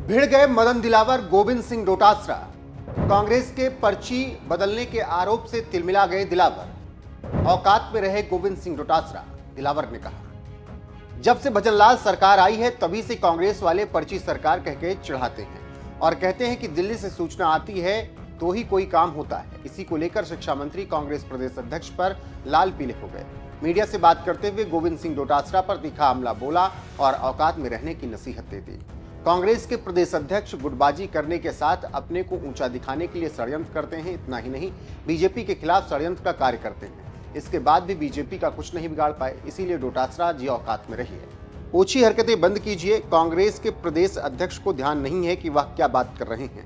भिड़ गए मदन दिलावर गोविंद सिंह डोटासरा। कांग्रेस के पर्ची बदलने के आरोप से तिलमिला गए दिलावर। औकात में रहे गोविंद सिंह डोटासरा, दिलावर ने कहा। जब से भजनलाल सरकार आई है तभी से कांग्रेस वाले पर्ची सरकार कह के चिढ़ाते हैं और कहते हैं कि दिल्ली से सूचना आती है तो ही कोई काम होता है। इसी को लेकर शिक्षा मंत्री कांग्रेस प्रदेश अध्यक्ष पर लाल पीले हो गए। मीडिया से बात करते हुए गोविंद सिंह डोटासरा पर तीखा हमला बोला और औकात में रहने की नसीहत दे दी। कांग्रेस के प्रदेश अध्यक्ष गुटबाजी करने के साथ अपने को ऊंचा दिखाने के लिए षड्यंत्र करते हैं। इतना ही नहीं, बीजेपी के खिलाफ षड्यंत्र का कार्य करते हैं। इसके बाद भी बीजेपी का कुछ नहीं बिगाड़ पाए, इसीलिए डोटासरा जी औकात में रहिए, ओछी हरकतें बंद कीजिए। कांग्रेस के प्रदेश अध्यक्ष को ध्यान नहीं है कि वह क्या बात कर रहे हैं।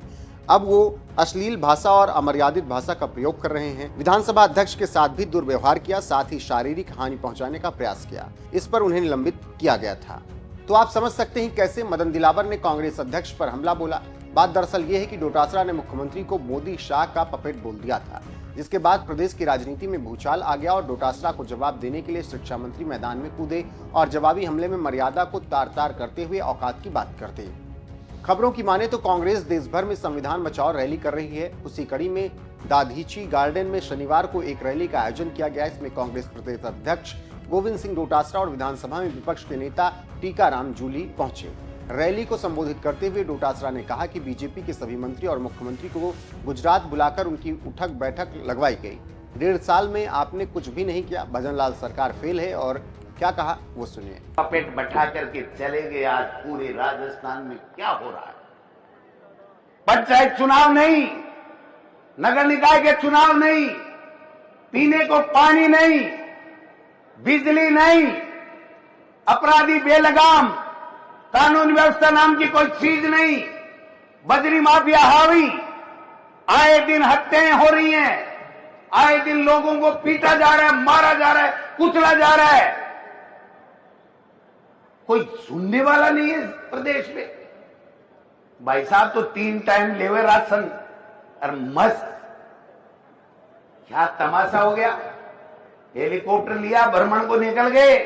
अब वो अश्लील भाषा और अमर्यादित भाषा का प्रयोग कर रहे हैं। विधानसभा अध्यक्ष के साथ भी दुर्व्यवहार किया, साथ ही शारीरिक हानि पहुंचाने का प्रयास किया। इस पर उन्हें निलंबित किया गया था। तो आप समझ सकते हैं कैसे मदन दिलावर ने कांग्रेस अध्यक्ष पर हमला बोला। बात दरअसल ये है कि डोटासरा ने मुख्यमंत्री को मोदी शाह का पपेट बोल दिया था, जिसके बाद प्रदेश की राजनीति में भूचाल आ गया और डोटासरा को जवाब देने के लिए शिक्षा मंत्री मैदान में कूदे और जवाबी हमले में मर्यादा को तार तार करते हुए औकात की बात करते। खबरों की माने तो कांग्रेस देश भर में संविधान बचाओ रैली कर रही है। उसी कड़ी में दाधीची गार्डन में शनिवार को एक रैली का आयोजन किया गया। इसमें कांग्रेस प्रदेश अध्यक्ष गोविंद सिंह डोटासरा और विधानसभा में विपक्ष के नेता टीकाराम जूली पहुंचे। रैली को संबोधित करते हुए डोटासरा ने कहा कि बीजेपी के सभी मंत्री और मुख्यमंत्री को गुजरात बुलाकर उनकी उठक बैठक लगवाई गई। 1.5 साल में आपने कुछ भी नहीं किया। भजनलाल सरकार फेल है। और क्या कहा वो सुनिए। पपेट बैठा करके चले गए। आज पूरे राजस्थान में क्या हो रहा है? पंचायत चुनाव नहीं, नगर निकाय के चुनाव नहीं, पीने को पानी नहीं, बिजली नहीं, अपराधी बेलगाम, कानून व्यवस्था नाम की कोई चीज नहीं, बजरी माफिया हावी, आए दिन हत्याएं हो रही हैं, आए दिन लोगों को पीटा जा रहा है, मारा जा रहा है, कुचला जा रहा है। कोई सुनने वाला नहीं है प्रदेश में। भाई साहब तो 3 टाइम लेवे राशन और मस्त। क्या तमाशा हो गया? हेलीकॉप्टर लिया, भ्रमण को निकल गए,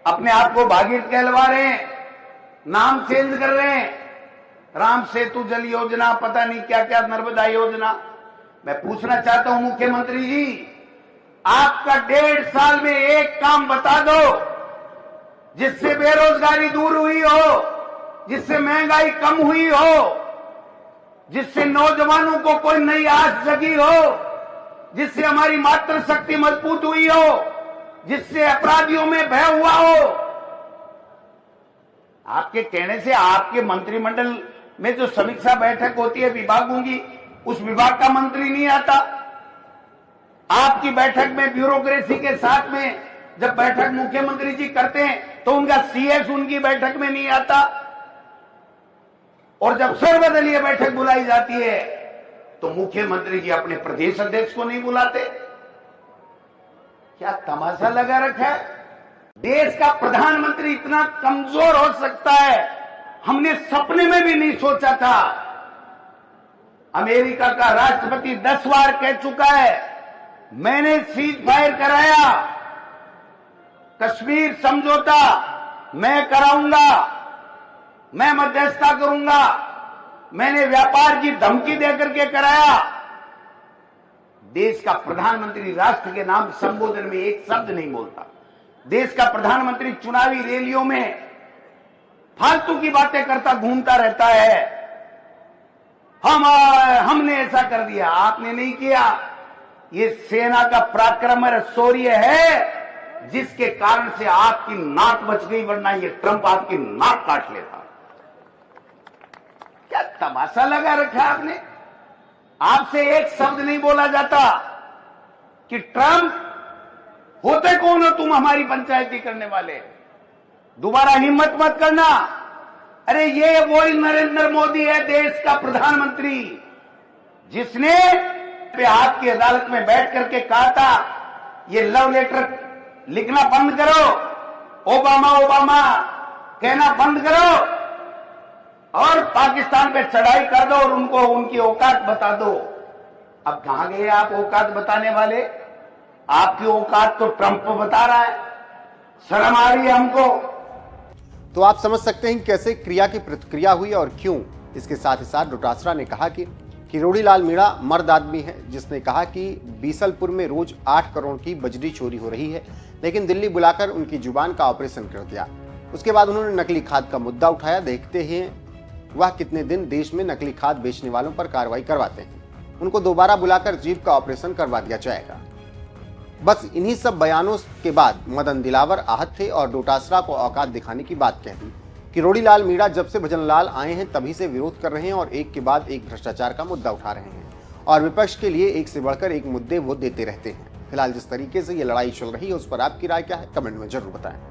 अपने आप को भागीरथ कहलवा रहे हैं, नाम चेंज कर रहे हैं, राम सेतु जल योजना, पता नहीं क्या क्या, नर्मदा योजना। मैं पूछना चाहता हूं मुख्यमंत्री जी, आपका 1.5 साल में एक काम बता दो जिससे बेरोजगारी दूर हुई हो, जिससे महंगाई कम हुई हो, जिससे नौजवानों को कोई नई आस जगी हो, जिससे हमारी मातृशक्ति मजबूत हुई हो, जिससे अपराधियों में भय हुआ हो। आपके कहने से आपके मंत्रिमंडल में जो समीक्षा बैठक होती है विभागों की, उस विभाग का मंत्री नहीं आता। आपकी बैठक में ब्यूरोक्रेसी के साथ में जब बैठक मुख्यमंत्री जी करते हैं तो उनका सीएस उनकी बैठक में नहीं आता, और जब सर्वदलीय बैठक बुलाई जाती है तो मुख्यमंत्री जी अपने प्रदेश अध्यक्ष को नहीं बुलाते। क्या तमाशा लगा रखा है? देश का प्रधानमंत्री इतना कमजोर हो सकता है, हमने सपने में भी नहीं सोचा था। अमेरिका का राष्ट्रपति 10 बार कह चुका है, मैंने सीज फायर कराया, कश्मीर समझौता मैं कराऊंगा, मैं मध्यस्थता करूंगा, मैंने व्यापार की धमकी देकर के कराया। देश का प्रधानमंत्री राष्ट्र के नाम संबोधन में एक शब्द नहीं बोलता। देश का प्रधानमंत्री चुनावी रैलियों में फालतू की बातें करता घूमता रहता है। हमने ऐसा कर दिया, आपने नहीं किया। ये सेना का पराक्रम और शौर्य है जिसके कारण से आपकी नाक बच गई, वरना ये ट्रंप आपकी नाक काट लेता। क्या तमाशा लगा रखा आपने? आपसे एक शब्द नहीं बोला जाता कि ट्रंप होते कौन हो तुम हमारी पंचायती करने वाले, दोबारा हिम्मत मत करना। अरे ये वही नरेंद्र मोदी है, देश का प्रधानमंत्री, जिसने आपकी अदालत में बैठ करके कहा था ये लव लेटर लिखना बंद करो, ओबामा ओबामा कहना बंद करो और पाकिस्तान पे चढ़ाई कर दो और उनको उनकी औकात बता दो। अब कहां गए आप औकात बताने वाले? आपकी औकात तो ट्रंप बता रहा है। शर्म आ रही है हमको। तो आप समझ सकते हैं कि कैसे क्रिया की प्रतिक्रिया हुई और क्यों। इसके साथ ही साथ डोटासरा ने कहा कि किरोड़ीलाल मीणा मर्द आदमी है जिसने कहा कि बीसलपुर में रोज 8 करोड़ की बजरी चोरी हो रही है, लेकिन दिल्ली बुलाकर उनकी जुबान का ऑपरेशन कर दिया। उसके बाद उन्होंने नकली खाद का मुद्दा उठाया। देखते हैं वह कितने दिन देश में नकली खाद बेचने वालों पर कार्रवाई करवाते हैं। उनको दोबारा बुलाकर जीभ का ऑपरेशन करवा दिया जाएगा। बस इन्हीं सब बयानों के बाद मदन दिलावर आहत थे और डोटासरा को औकात दिखाने की बात कह दी। किरोड़ीलाल मीणा जब से भजनलाल आए हैं तभी से विरोध कर रहे हैं और एक के बाद एक भ्रष्टाचार का मुद्दा उठा रहे हैं और विपक्ष के लिए एक से बढ़कर एक मुद्दे वो देते रहते हैं। फिलहाल जिस तरीके से ये लड़ाई चल रही है उस पर आपकी राय क्या है, कमेंट में जरूर बताएं।